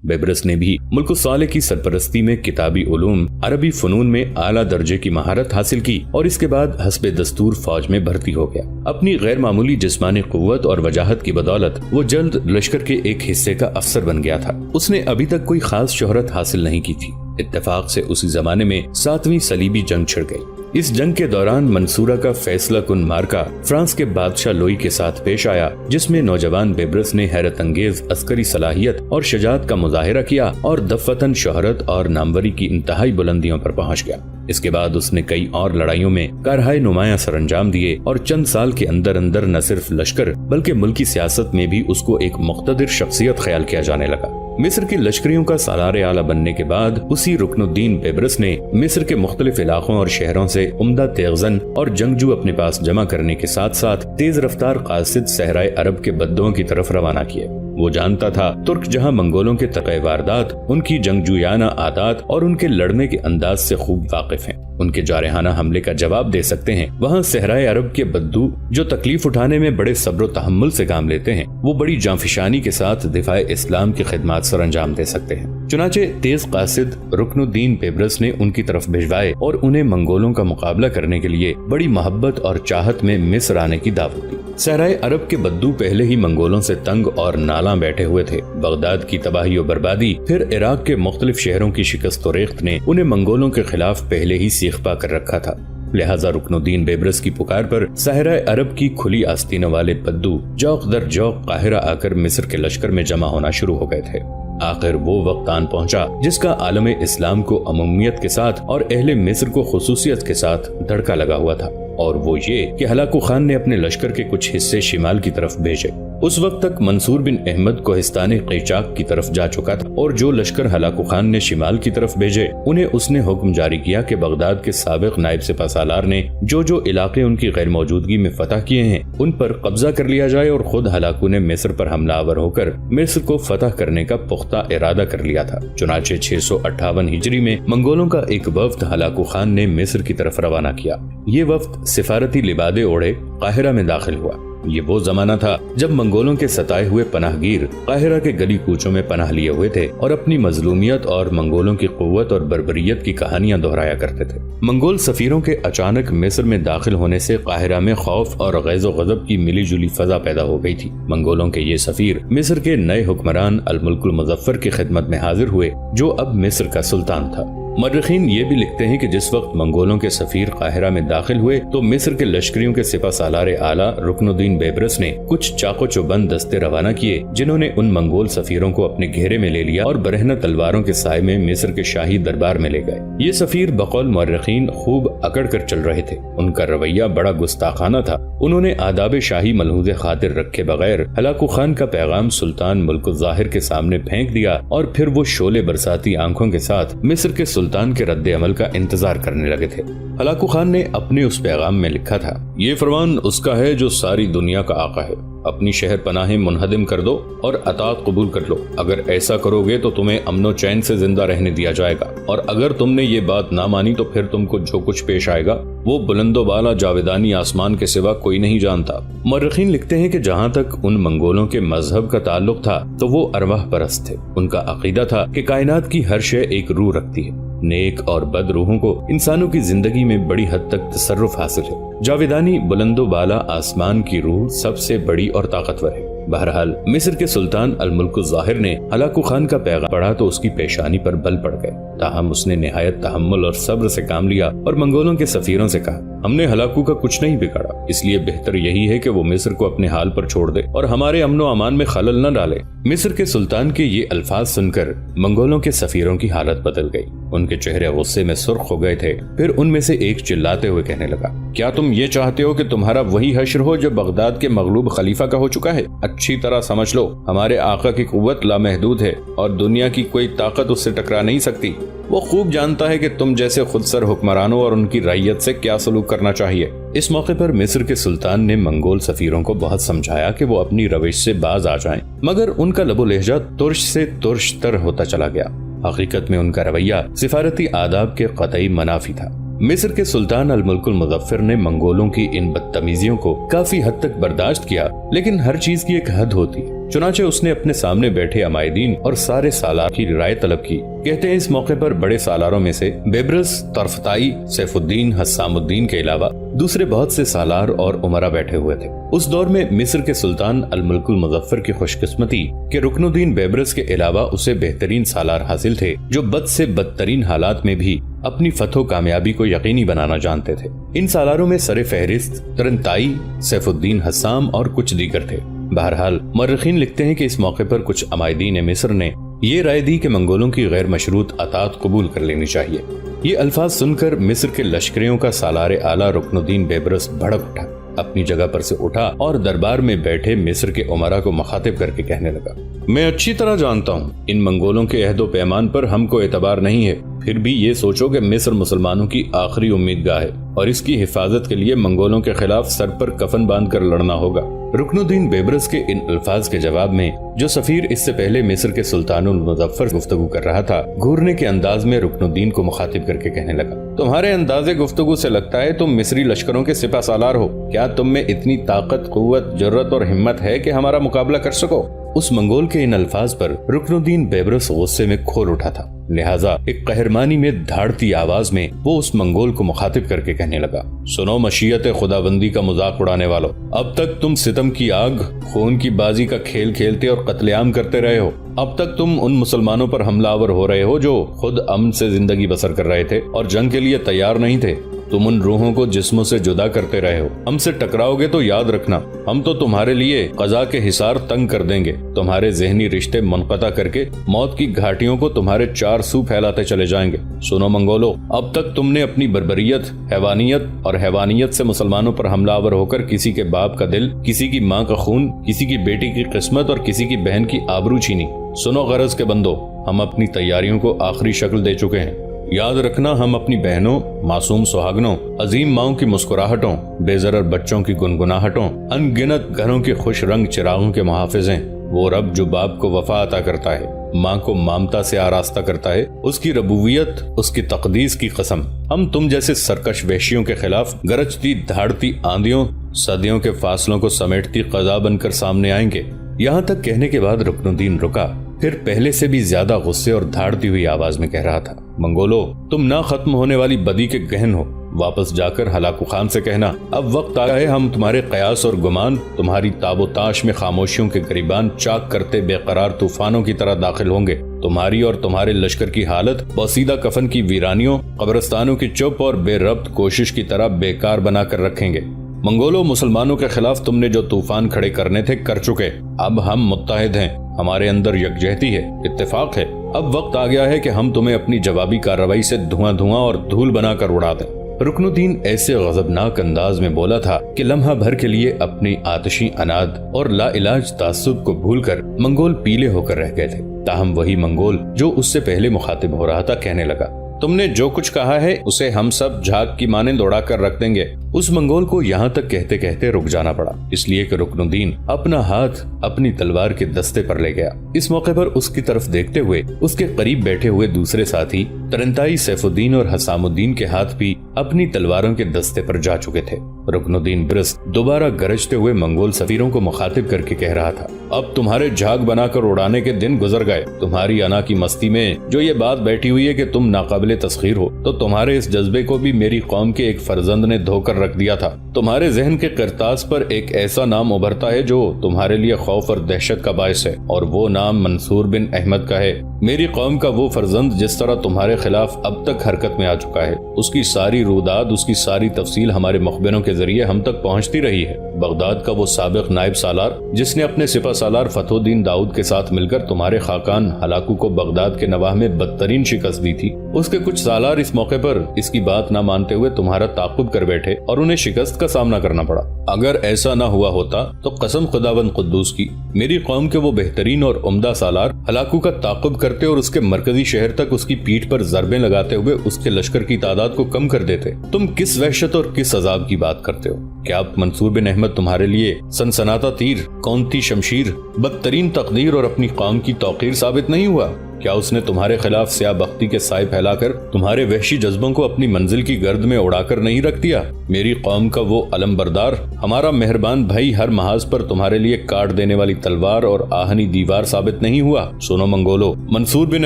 बेब्रस ने भी मुल्क साले की सरपरस्ती में किताबी उलूम, अरबी फनून में आला दर्जे की महारत हासिल की और इसके बाद हस्बे दस्तूर फौज में भर्ती हो गया। अपनी गैर मामूली जिस्मानी कुव्वत और वजाहत की बदौलत वो जल्द लश्कर के एक हिस्से का अफसर बन गया था। उसने अभी तक कोई खास शोहरत हासिल नहीं की थी। इत्तेफाक से उसी जमाने में 7वीं सलीबी जंग छिड़ गई। इस जंग के दौरान मंसूरा का फैसला कुन मार्का फ्रांस के बादशाह लोई के साथ पेश आया, जिसमें नौजवान बेब्रस ने हैरत अंगेज अस्करी सलाहियत और शजाअत का मुजाहिरा किया और दफतन शोहरत और नामवरी की इंतहाई बुलंदियों पर पहुंच गया। इसके बाद उसने कई और लड़ाइयों में कारहाय नुमाया सरअंजाम दिए और चंद साल के अंदर अंदर न सिर्फ लश्कर बल्कि मुल्की सियासत में भी उसको एक मुख्तदिर शख्सियत ख्याल किया जाने लगा। मिस्र के लश्करियों का सालार आला बनने के बाद उसी रुकनुद्दीन बेब्रस ने मिस्र के मुख्तलिफ इलाकों और शहरों से उम्दा तेगजन और जंगजू अपने पास जमा करने के साथ साथ तेज रफ्तार कासिद सहराए अरब के बद्दों की तरफ रवाना किए। वो जानता था तुर्क जहां मंगोलों के तक़े वारदात, उनकी जंगजूयाना आदात और उनके लड़ने के अंदाज से खूब वाकिफ हैं, उनके जारहाना हमले का जवाब दे सकते हैं, वहाँ सहराए अरब के बद्दू जो तकलीफ उठाने में बड़े सब्र तहम्मुल से काम लेते हैं, वो बड़ी जांफिशानी के साथ दिफाए इस्लाम की खिदमत सर अंजाम दे सकते हैं। चुनाचे तेज कासिद रुकनुद्दीन बेब्रस ने उनकी तरफ भिजवाए और उन्हें मंगोलों का मुकाबला करने के लिए बड़ी मोहब्बत और चाहत में मिस्र आने की दावत दी। सहराए अरब के बद्दू पहले ही मंगोलों से तंग और नाला बैठे हुए थे। बगदाद की तबाही और बर्बादी, फिर इराक के मुख्तलिफ शहरों की शिकस्त और रेख्त ने उन्हें मंगोलों के खिलाफ पहले ही सीख पा कर रखा था। लिहाजा रुकनुद्दीन बेब्रस की पुकार पर सहराए अरब की खुली आस्तीनों वाले बद्दू जौक दर जौक काहिरा आकर मिस्र के लश्कर में जमा होना शुरू हो गए थे। आखिर वो वक्त आन पहुंचा जिसका आलम इस्लाम को अमूमियत के साथ और अहले मिस्र को खुसूसियत के साथ धड़का लगा हुआ था, और वो ये कि हलाकू खान ने अपने लश्कर के कुछ हिस्से शिमाल की तरफ भेजे। उस वक्त तक मंसूर बिन अहमद कोहिस्तान क़ैचाक की तरफ जा चुका था और जो लश्कर हलाकू खान ने शिमाल की तरफ भेजे उन्हें उसने हुक्म जारी किया कि बगदाद के साबिक नायब सिपा सालार ने जो इलाके उनकी गैर मौजूदगी में फतह किए हैं उन पर कब्जा कर लिया जाए, और खुद हलाकू ने मिस्र पर हमलावर होकर मिस्र को फतह करने का पुख्ता इरादा कर लिया था। चुनाचे 658 हिजरी में मंगोलों का एक वफ्द हलाकू खान ने मिस्र की तरफ रवाना किया। ये वफ्द सिफारती लिबादे ओढ़े काहिरा में दाखिल हुआ। ये वो जमाना था जब मंगोलों के सताए हुए पनाहगीर काहिरा के गली कूचों में पनाह लिए हुए थे और अपनी मजलूमियत और मंगोलों की कुव्वत और बर्बरियत की कहानियां दोहराया करते थे। मंगोल सफीरों के अचानक मिस्र में दाखिल होने से काहिरा में खौफ और गैज़ो गज़ब की मिली जुली फजा पैदा हो गई थी। मंगोलों के ये सफीर मिस्र के नए हुक्मरान अल मुल्कुल मुज़फ्फर की खिदमत में हाजिर हुए, जो अब मिस्र का सुल्तान था। मर्रिखीन ये भी लिखते हैं कि जिस वक्त मंगोलों के सफीर काहिरा में दाखिल हुए तो मिस्र के लश्करियों के सिपा सालार आला रुकनुद्दीन बेब्रस ने कुछ चाको चौबंद दस्ते रवाना किए, जिन्होंने उन मंगोल सफीरों को अपने घेरे में ले लिया और बरहना तलवारों के साए में मिस्र के शाही दरबार में ले गए। ये सफीर बकौल मर्रिखीन खूब अकड़ कर चल रहे थे। उनका रवैया बड़ा गुस्ताखाना था। उन्होंने आदाब शाही मलहूज़े खातिर रखे बगैर हलाकू खान का पैगाम सुल्तान मुल्क ज़ाहिर के सामने फेंक दिया और फिर वो शोले बरसाती आंखों के साथ मिस्र के सुल्तान के रद्द अमल का इंतजार करने लगे थे। हलाकू खान ने अपने उस पैगाम में लिखा था, ये फरमान उसका है जो सारी दुनिया का आका है। अपनी शहर पनाहें मुनहदिम कर दो और अतात कबूल कर लो। अगर ऐसा करोगे तो तुम्हें अमनो चैन से जिंदा रहने दिया जाएगा, और अगर तुमने ये बात ना मानी तो फिर तुमको जो कुछ पेश आएगा वो बुलंदो बाला जावेदानी आसमान के सिवा कोई नहीं जानता। मर्रिखीन लिखते हैं कि जहाँ तक उन मंगोलों के मजहब का ताल्लुक था तो वो अरवाह परस्त थे। उनका अकीदा था कि कायनात की हर शय एक रूह रखती है। नेक और बद रूहों को इंसानों की जिंदगी में बड़ी हद तक तसर्रुफ हासिल है। जावेदानी बुलंदो बाला आसमान की रूह सबसे बड़ी और ताकतवर है। बहरहाल मिस्र के सुल्तान अल मुल्क ज़ाहिर ने हलाकू खान का पैगाम पढ़ा तो उसकी पेशानी पर बल पड़ गए। ताहम उसने निहायत तहम्मुल और सब्र से काम लिया और मंगोलों के सफीरों से कहा, हमने हलाकू का कुछ नहीं बिगाड़ा, इसलिए बेहतर यही है कि वो मिस्र को अपने हाल पर छोड़ दे और हमारे अमनो अमान में खलल न डाले। मिस्र के सुल्तान के ये अल्फाज सुनकर मंगोलों के सफीरों की हालत बदल गई। उनके चेहरे गुस्से में सुर्ख हो गए थे। फिर उनमें से एक चिल्लाते हुए कहने लगा, क्या तुम ये चाहते हो कि तुम्हारा वही हश्र हो जो बगदाद के मगलूब खलीफा का हो चुका है? अच्छी तरह समझ लो, हमारे आका की कुव्वत लामहदूद है और दुनिया की कोई ताकत उससे टकरा नहीं सकती। वो खूब जानता है कि तुम जैसे खुदसर हुक्मरानों और उनकी रैयत से क्या सलूक करना चाहिए। इस मौके पर मिस्र के सुल्तान ने मंगोल सफीरों को बहुत समझाया कि वो अपनी रविश से बाज आ जाएं, मगर उनका लबो लहजा तुर्श से तुर्श तर होता चला गया। हकीकत में उनका रवैया सिफारती आदाब के कतई मनाफी था। मिस्र के सुल्तान अल मुल्कुल मुज़फ्फर ने मंगोलों की इन बदतमीजियों को काफी हद तक बर्दाश्त किया, लेकिन हर चीज की एक हद होती है। चुनाचे उसने अपने सामने बैठे अमायदीन और सारे सालार की राय तलब की। कहते हैं इस मौके पर बड़े सालारों में से बेबरस, तरफताई, सैफुद्दीन, हस्सामुद्दीन के अलावा दूसरे बहुत से सालार और उमरा बैठे हुए थे। उस दौर में मिस्र के सुल्तान अल मुल्कुल मुज़फ्फर की खुशकिस्मती कि रुकनुद्दीन बेबरस के अलावा उसे बेहतरीन सालार हासिल थे जो बद से बदतरीन हालात में भी अपनी फतह कामयाबी को यकीनी बनाना जानते थे। इन सालारों में सरे फहरिस्त तरनताई, सैफुद्दीन हस्साम और कुछ दीगर थे। बहरहाल मर्रखीन लिखते हैं कि इस मौके पर कुछ अमायदीन मिस्र ने ये राय दी कि मंगोलों की गैर मशरूत अतात कबूल कर लेनी चाहिए। ये अल्फाज सुनकर मिस्र के लश्करियों का सालार आला रुकनुद्दीन बेबरस भड़क उठा, अपनी जगह पर से उठा और दरबार में बैठे मिस्र के उमरा को मुखातिब करके कहने लगा, मैं अच्छी तरह जानता हूँ इन मंगोलों के अहदो पैमान पर हमको एतबार नहीं है, फिर भी ये सोचो कि मिस्र मुसलमानों की आखिरी उम्मीदगाह है और इसकी हिफाजत के लिए मंगोलों के खिलाफ सर पर कफन बांध कर लड़ना होगा। रुकनुद्दीन बेबरस के इन अल्फाज के जवाब में जो सफीर इससे पहले मिस्र के सुल्तानुल मुज़फ्फर गुफ्तगू कर रहा था, घूरने के अंदाज में रुकनुद्दीन को मुखातिब करके कहने लगा, तुम्हारे अंदाजे गुफ्तगू से लगता है तुम मिस्री लश्करों के सिपा सालार हो। क्या तुम में इतनी ताकत, कुव्वत, जुर्रत और हिम्मत है कि हमारा मुकाबला कर सको? उस मंगोल के इन अल्फाज पर रुकनुद्दीन बेबरस गुस्से में खोल उठा था। लिहाजा एक कहरमानी में धाड़ती आवाज में वो उस मंगोल को मुखातिब करके कहने लगा, सुनो मशीयत खुदाबंदी का मजाक उड़ाने वालों, अब तक तुम सितम की आग, खून की बाजी का खेल खेलते और कत्लेआम करते रहे हो। अब तक तुम उन मुसलमानों पर हमलावर हो रहे हो जो खुद अमन से जिंदगी बसर कर रहे थे और जंग के लिए तैयार नहीं थे। तुम उन रूहों को जिस्मों से जुदा करते रहे हो। हमसे टकराओगे तो याद रखना, हम तो तुम्हारे लिए कज़ा के हिसार तंग कर देंगे, तुम्हारे ज़हनी रिश्ते मुनक़ता करके मौत की घाटियों को तुम्हारे चार सू फैलाते चले जाएंगे। सुनो मंगोलो, अब तक तुमने अपनी बर्बरियत, हैवानियत और हैवानियत से मुसलमानों पर हमलावर होकर किसी के बाप का दिल, किसी की माँ का खून, किसी की बेटी की किस्मत और किसी की बहन की आबरू छीनी। सुनो गरज के बंदो, हम अपनी तैयारियों को आखिरी शक्ल दे चुके हैं। याद रखना, हम अपनी बहनों, मासूम सुहागनों, अजीम माओं की मुस्कुराहटों, बेजरर बच्चों की गुनगुनाहटों, अनगिनत घरों के खुश रंग चिरागों के मुहाफिज हैं। वो रब जो बाप को वफा अता करता है, माँ को ममता से आरास्ता करता है, उसकी रबूबियत, उसकी तकदीस की कसम, हम तुम जैसे सरकश वहशियों के खिलाफ गरजती धाड़ती आंधियों, सदियों के फासलों को समेटती कज़ा बनकर सामने आएंगे। यहाँ तक कहने के बाद रुकनुद्दीन रुका, फिर पहले से भी ज्यादा गुस्से और धाड़ती हुई आवाज में कह रहा था, मंगोलो, तुम ना खत्म होने वाली बदी के गहन हो। वापस जाकर हलाकू खान से कहना, अब वक्त आया है हम तुम्हारे कयास और गुमान, तुम्हारी ताबोताश में खामोशियों के गरीबान चाक करते बेकरार तूफानों की तरह दाखिल होंगे। तुम्हारी और तुम्हारे लश्कर की हालत बसीदा कफन की वीरानियों, कब्रिस्तानों की चुप और बेरब्त कोशिश की तरह बेकार बना कर रखेंगे। मंगोलो, मुसलमानों के खिलाफ तुमने जो तूफान खड़े करने थे कर चुके, अब हम मुत्तहिद हैं, हमारे अंदर यकजहती है, इत्तेफाक है। अब वक्त आ गया है कि हम तुम्हें अपनी जवाबी कार्रवाई से धुआं धुआं और धूल बनाकर उड़ा दें। रुकनुद्दीन ऐसे गजबनाक अंदाज में बोला था कि लम्हा भर के लिए अपनी आतिशी अनाद और लाइलाज तासुब को भूलकर मंगोल पीले होकर रह गए थे। ताहम वही मंगोल जो उससे पहले मुखातिब हो रहा था कहने लगा, तुमने जो कुछ कहा है उसे हम सब झाग की माने दौड़ा कर रख देंगे। उस मंगोल को यहाँ तक कहते कहते रुक जाना पड़ा, इसलिए कि रुकनुद्दीन अपना हाथ अपनी तलवार के दस्ते पर ले गया। इस मौके पर उसकी तरफ देखते हुए उसके करीब बैठे हुए दूसरे साथी तरनताई, सैफुद्दीन और हसामुद्दीन के हाथ भी अपनी तलवारों के दस्ते पर जा चुके थे। रुकनुद्दीन ब्रिस दोबारा गरजते हुए मंगोल सफीरों को मुखातिब करके कह रहा था, अब तुम्हारे झाग बनाकर उड़ाने के दिन गुजर गए। तुम्हारी अना की मस्ती में जो ये बात बैठी हुई है कि तुम नाकाबिले तस्खीर हो, तो तुम्हारे इस जज्बे को भी मेरी कौम के एक फर्जंद ने धोकर रख दिया था। तुम्हारे जहन के किरतास पर एक ऐसा नाम उभरता है जो तुम्हारे लिए खौफ और दहशत का बायस है, और वो नाम मंसूर बिन अहमद का है। मेरी कौम का वो फर्जंद जिस तरह तुम्हारे खिलाफ अब तक हरकत में आ चुका है, उसकी सारी रूदाद, उसकी सारी तफसील हमारे मुखबिरों के जरिए हम तक पहुंचती रही है। बगदाद का वो साबिक नायब सालार जिसने अपने सिपा सालार फतहुद्दीन दाऊद के साथ मिलकर तुम्हारे खाकान हलाकू को बगदाद के नवाह में बदतरीन शिकस्त दी थी, उसके कुछ सालार इस मौके पर इसकी बात न मानते हुए तुम्हारा ताक़ुब कर बैठे और उन्हें शिकस्त का सामना करना पड़ा। अगर ऐसा न हुआ होता तो कसम खुदावंद कुद्दूस की, मेरी कौम के वो बेहतरीन और उम्दा सालार हलाकू का ताक़ुब करते और उसके मरकजी शहर तक उसकी पीठ पर ज़रबें लगाते हुए उसके लश्कर की तादाद को कम कर देते। तुम किस वहशत और किस अजाब की बात करते हो? क्या मंसूर बिन अहमद तुम्हारे लिए सनसनाता तीर, कौनती शमशीर, बदतरीन तकदीर और अपनी कौम की तौकीर साबित नहीं हुआ? کیا اس نے تمہارے خلاف سیاہ بختی کے سائے پھیلا کر تمہارے وحشی جذبوں کو اپنی منزل کی گرد میں اڑا کر نہیں رکھ دیا؟ میری قوم کا وہ علم بردار، ہمارا مہربان بھائی ہر محاذ پر تمہارے لیے کاٹ دینے والی تلوار اور آہنی دیوار ثابت نہیں ہوا؟ سنو منگولو، منصور بن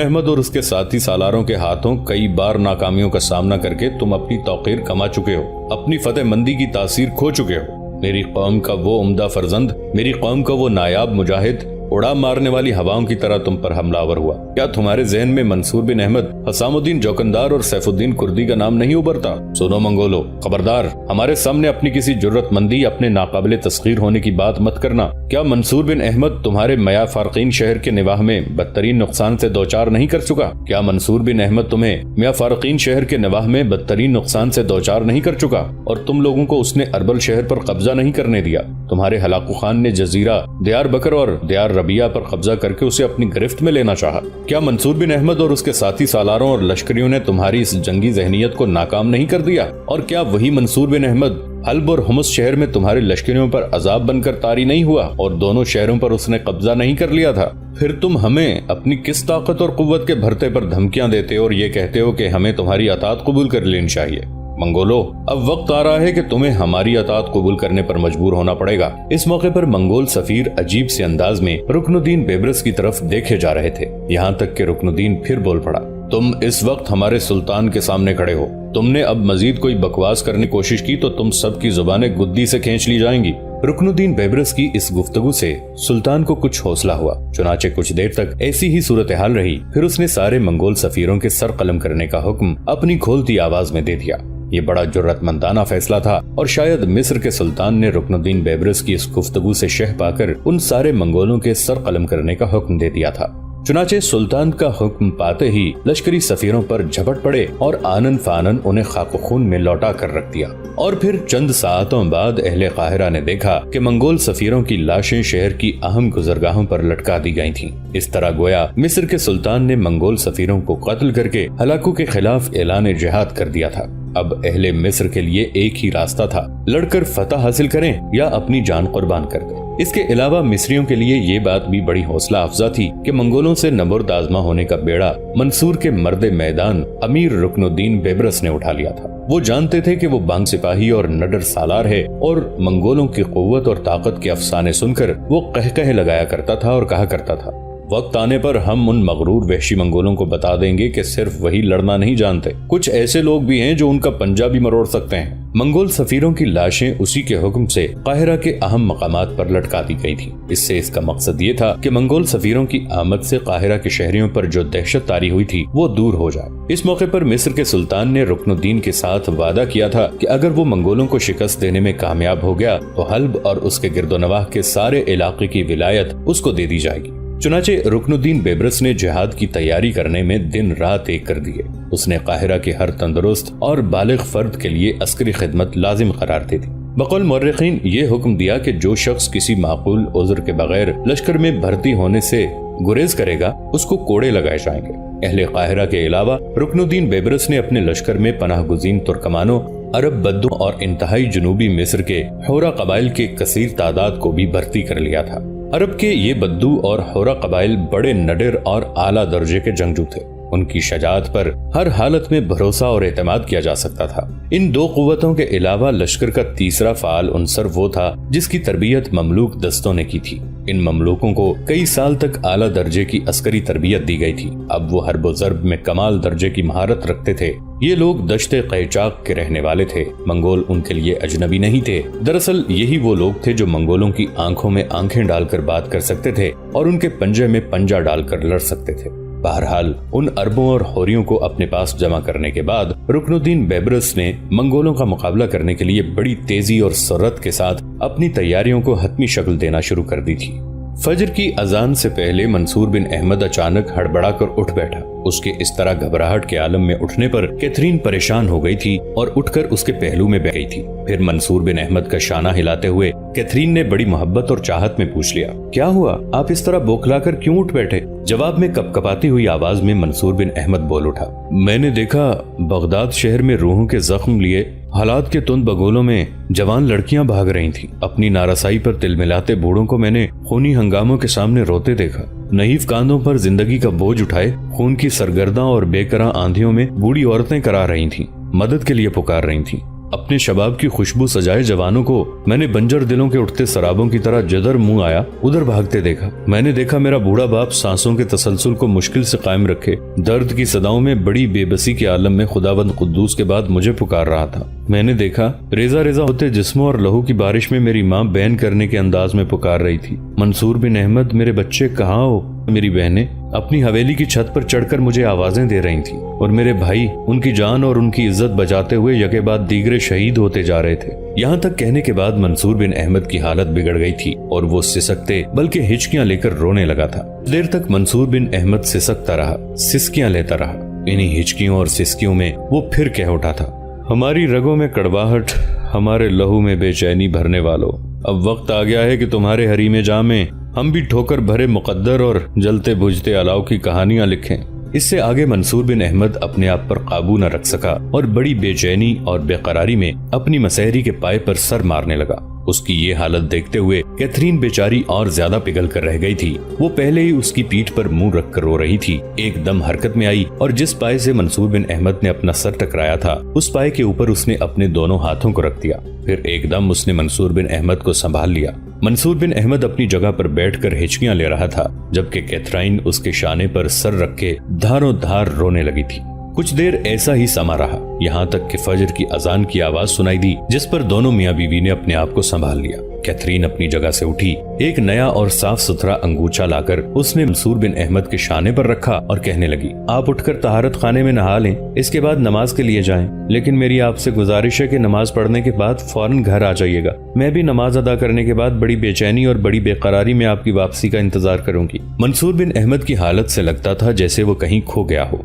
احمد اور اس کے ساتھی سالاروں کے ہاتھوں کئی بار ناکامیوں کا سامنا کر کے تم اپنی توقیر کما چکے ہو، اپنی فتح مندی کی تاثیر کھو چکے ہو۔ میری قوم کا وہ عمدہ فرزند، میری قوم کا وہ نایاب مجاہد اڑا مارنے والی ہواؤں کی طرح تم پر حملہ آور ہوا۔ کیا تمہارے ذہن میں منصور بن احمد، حسام الدین جوکندار اور سیف الدین کردی کا نام نہیں ابھرتا؟ سنو منگولو، خبردار، ہمارے سامنے اپنی کسی جرت مندی، اپنے ناقابل تسخیر ہونے کی بات مت کرنا۔ کیا منصور بن احمد تمہارے میاں فارقین شہر کے نواح میں بدترین نقصان سے دوچار نہیں کر چکا؟ کیا منصور بن احمد تمہیں میاں فارقین شہر کے نواح میں بدترین نقصان سے دوچار نہیں کر چکا؟ اور تم لوگوں کو اس نے اربل شہر پر قبضہ نہیں کرنے دیا؟ تمہارے ہلاکو خان نے جزیرہ، دیار بکر اور دیار ربیہ پر قبضہ کر کے اسے اپنی گرفت میں لینا چاہا۔ کیا منصور بن احمد اور اس کے ساتھی سالاروں اور لشکریوں نے تمہاری اس جنگی ذہنیت کو ناکام نہیں کر دیا؟ اور کیا وہی منصور بن احمد حلب اور حمص شہر میں تمہارے لشکریوں پر عذاب بن کر طاری نہیں ہوا اور دونوں شہروں پر اس نے قبضہ نہیں کر لیا تھا؟ پھر تم ہمیں اپنی کس طاقت اور قوت کے بھرتے پر دھمکیاں دیتے اور یہ کہتے ہو کہ ہمیں تمہاری اطاعت قبول کر لینی چاہیے؟ منگولو، اب وقت آ رہا ہے کہ تمہیں ہماری اطاعت قبول کرنے پر مجبور ہونا پڑے گا۔ اس موقع پر منگول سفیر عجیب سے انداز میں رکن الدین بیبرس کی طرف دیکھے جا رہے تھے، یہاں تک کہ رکن الدین پھر بول پڑا، تم اس وقت ہمارے سلطان کے سامنے کھڑے ہو، تم نے اب مزید کوئی بکواس کرنے کی کوشش کی تو تم سب کی زبانیں گدی سے کھینچ لی جائیں گی۔ رکن الدین بیبرس کی اس گفتگو سے سلطان کو کچھ حوصلہ ہوا، چنانچہ کچھ دیر تک ایسی ہی صورتحال رہی، پھر اس نے سارے منگول سفیروں کے سر قلم کرنے کا حکم اپنی کھولتی آواز میں دے دیا۔ یہ بڑا جرأت مندانہ فیصلہ تھا اور شاید مصر کے سلطان نے رکن الدین بیبرس کی اس گفتگو سے شہ پا کر ان سارے منگولوں کے سر قلم کرنے کا حکم دے دیا تھا۔ چنانچہ سلطان کا حکم پاتے ہی لشکری سفیروں پر جھپٹ پڑے اور آنن فانن انہیں خاک و خون میں لوٹا کر رکھ دیا۔ اور پھر چند ساعتوں بعد اہل قاہرہ نے دیکھا کہ منگول سفیروں کی لاشیں شہر کی اہم گزرگاہوں پر لٹکا دی گئی تھیں۔ اس طرح گویا مصر کے سلطان نے منگول سفیروں کو قتل کر کے ہلاکو کے خلاف اعلان جہاد کر دیا تھا۔ اب اہل مصر کے لیے ایک ہی راستہ تھا، لڑ کر فتح حاصل کریں یا اپنی جان قربان کر دیں۔ اس کے علاوہ مصریوں کے لیے یہ بات بھی بڑی حوصلہ افزا تھی کہ منگولوں سے نبرد آزما ہونے کا بیڑا منصور کے مرد میدان امیر رکن الدین بیبرس نے اٹھا لیا تھا۔ وہ جانتے تھے کہ وہ بانگ سپاہی اور نڈر سالار ہے، اور منگولوں کی قوت اور طاقت کے افسانے سن کر وہ قہقہے لگایا کرتا تھا اور کہا کرتا تھا، وقت آنے پر ہم ان مغرور وحشی منگولوں کو بتا دیں گے کہ صرف وہی لڑنا نہیں جانتے، کچھ ایسے لوگ بھی ہیں جو ان کا پنجہ بھی مروڑ سکتے ہیں۔ منگول سفیروں کی لاشیں اسی کے حکم سے قاہرہ کے اہم مقامات پر لٹکا دی گئی تھی۔ اس کا مقصد یہ تھا کہ منگول سفیروں کی آمد سے قاہرہ کے شہریوں پر جو دہشت طاری ہوئی تھی وہ دور ہو جائے۔ اس موقع پر مصر کے سلطان نے رکن الدین کے ساتھ وعدہ کیا تھا کہ اگر وہ منگولوں کو شکست دینے میں کامیاب ہو گیا تو حلب اور اس کے گرد و نواح کے سارے علاقے کی ولایت اس کو دے دی جائے گی۔ چنانچہ رکن الدین بیبرس نے جہاد کی تیاری کرنے میں دن رات ایک کر دیے۔ اس نے قاہرہ کے ہر تندرست اور بالغ فرد کے لیے عسکری خدمت لازم قرار دے دی۔ بقول مورخین یہ حکم دیا کہ جو شخص کسی معقول عذر کے بغیر لشکر میں بھرتی ہونے سے گریز کرے گا اس کو کوڑے لگائے جائیں گے۔ اہل قاہرہ کے علاوہ رکن الدین بیبرس نے اپنے لشکر میں پناہ گزین ترکمانوں، عرب بدوں اور انتہائی جنوبی مصر کے حورہ قبائل کے کثیر تعداد کو بھی بھرتی کر لیا تھا۔ عرب کے یہ بدو اور حورہ قبائل بڑے نڈر اور اعلیٰ درجے کے جنگجو تھے، ان کی شجاعت پر ہر حالت میں بھروسہ اور اعتماد کیا جا سکتا تھا۔ ان دو قوتوں کے علاوہ لشکر کا تیسرا فعال عنصر وہ تھا جس کی تربیت مملوک دستوں نے کی تھی۔ ان مملوکوں کو کئی سال تک اعلیٰ درجے کی عسکری تربیت دی گئی تھی۔ اب وہ حرب و ضرب میں کمال درجے کی مہارت رکھتے تھے۔ یہ لوگ دشت قیچاق کے رہنے والے تھے، منگول ان کے لیے اجنبی نہیں تھے۔ دراصل یہی وہ لوگ تھے جو منگولوں کی آنکھوں میں آنکھیں ڈال کر بات کر سکتے تھے اور ان کے پنجے میں پنجہ ڈال کر لڑ سکتے تھے۔ بہرحال ان عربوں اور ہوریوں کو اپنے پاس جمع کرنے کے بعد رکن الدین بیبرس نے منگولوں کا مقابلہ کرنے کے لیے بڑی تیزی اور سرعت کے ساتھ اپنی تیاریوں کو حتمی شکل دینا شروع کر دی تھی۔ فجر کی اذان سے پہلے منصور بن احمد اچانک ہڑبڑا کر اٹھ بیٹھا۔ اس کے اس طرح گھبراہٹ کے عالم میں اٹھنے پر کیتھرین پریشان ہو گئی تھی اور اٹھ کر اس کے پہلو میں بیٹھ گئی تھی۔ پھر منصور بن احمد کا شانہ ہلاتے ہوئے کیتھرین نے بڑی محبت اور چاہت میں پوچھ لیا، کیا ہوا؟ آپ اس طرح بوکھلا کر کیوں اٹھ بیٹھے؟ جواب میں کپ کپاتی ہوئی آواز میں منصور بن احمد بول اٹھا، میں نے دیکھا بغداد شہر میں روحوں کے زخم لیے حالات کے تند بگولوں میں جوان لڑکیاں بھاگ رہی تھیں۔ اپنی نارسائی پر تل ملاتے بوڑھوں کو میں نے خونی ہنگاموں کے سامنے روتے دیکھا۔ नहीफ कांधों पर जिंदगी का बोझ उठाए खून की सरगर्दा और बेकरां आंधियों में बूढ़ी औरतें करा रही थीं, मदद के लिए पुकार रही थीं। अपने शबाब की खुशबू सजाए जवानों को मैंने बंजर दिलों के उठते सराबों की तरह जिधर मुंह आया उधर भागते देखा। मैंने देखा मेरा बूढ़ा बाप सांसों के तसलसल को मुश्किल से कायम रखे दर्द की सदाओं में बड़ी बेबसी के आलम में खुदावंद कुद्दूस के बाद मुझे पुकार रहा था। मैंने देखा रेजा रेजा होते जिस्मों और लहू की बारिश में मेरी माँ बैन करने के अंदाज में पुकार रही थी, मंसूर बिन अहमद मेरे बच्चे कहाँ हो। मेरी बहनें अपनी हवेली की छत पर चढ़कर मुझे आवाजें दे रही थीं और मेरे भाई उनकी जान और उनकी इज्जत बचाते हुए यके बाद दीगरे शहीद होते जा रहे थे। यहाँ तक कहने के बाद मंसूर बिन अहमद की हालत बिगड़ गई थी और वो सिसकते बल्कि हिचकियां लेकर रोने लगा था। देर तक मंसूर बिन अहमद सिसकता रहा, सिसकियां लेता रहा। इन्हीं हिचकियों और सिसकियों में वो फिर कह उठा था, हमारी रगों में कड़वाहट, हमारे लहू में बेचैनी भरने वालों, अब वक्त आ गया है कि तुम्हारे हरीमे जामे हम भी ठोकर भरे मुकद्दर और जलते बुझते अलाव की कहानियां लिखें। इससे आगे मंसूर बिन अहमद अपने आप पर काबू न रख सका और बड़ी बेचैनी और बेकरारी में अपनी मसहरी के पाए पर सर मारने लगा। उसकी ये हालत देखते हुए कैथरीन बेचारी और ज्यादा पिघल कर रह गई थी। वो पहले ही उसकी पीठ पर मुंह रख कर रो रही थी, एकदम हरकत में आई और जिस पाए से मंसूर बिन अहमद ने अपना सर टकराया था उस पाए के ऊपर उसने अपने दोनों हाथों को रख दिया। फिर एकदम उसने मंसूर बिन अहमद को संभाल लिया। मंसूर बिन अहमद अपनी जगह पर बैठकर हिचकियां ले रहा था, जबकि कैथरीन उसके शाने पर सर रख के धारों धार रोने लगी थी। कुछ देर ऐसा ही समा रहा, यहाँ तक कि फजर की अजान की आवाज सुनाई दी, जिस पर दोनों मियाँ बीवी ने अपने आप को संभाल लिया। कैथरीन अपनी जगह से उठी, एक नया और साफ सुथरा अंगूछा लाकर उसने मंसूर बिन अहमद के शाने पर रखा और कहने लगी, आप उठकर तहारत खाने में नहा लें, इसके बाद नमाज के लिए जाएं। लेकिन मेरी आपसे गुजारिश है कि नमाज पढ़ने के बाद फौरन घर आ जाइएगा। मैं भी नमाज अदा करने के बाद बड़ी बेचैनी और बड़ी बेकरारी में आपकी वापसी का इंतजार करूंगी। मंसूर बिन अहमद की हालत से लगता था जैसे वो कहीं खो गया हो।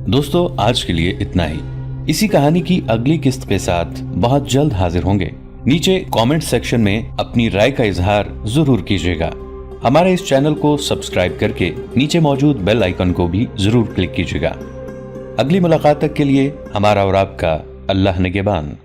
दोस्तों, आज के लिए इतना ही। इसी कहानी की अगली किस्त के साथ बहुत जल्द हाजिर होंगे। नीचे कमेंट सेक्शन में अपनी राय का इजहार जरूर कीजिएगा। हमारे इस चैनल को सब्सक्राइब करके नीचे मौजूद बेल आइकन को भी जरूर क्लिक कीजिएगा। अगली मुलाकात तक के लिए हमारा और आपका अल्लाह निगहबान।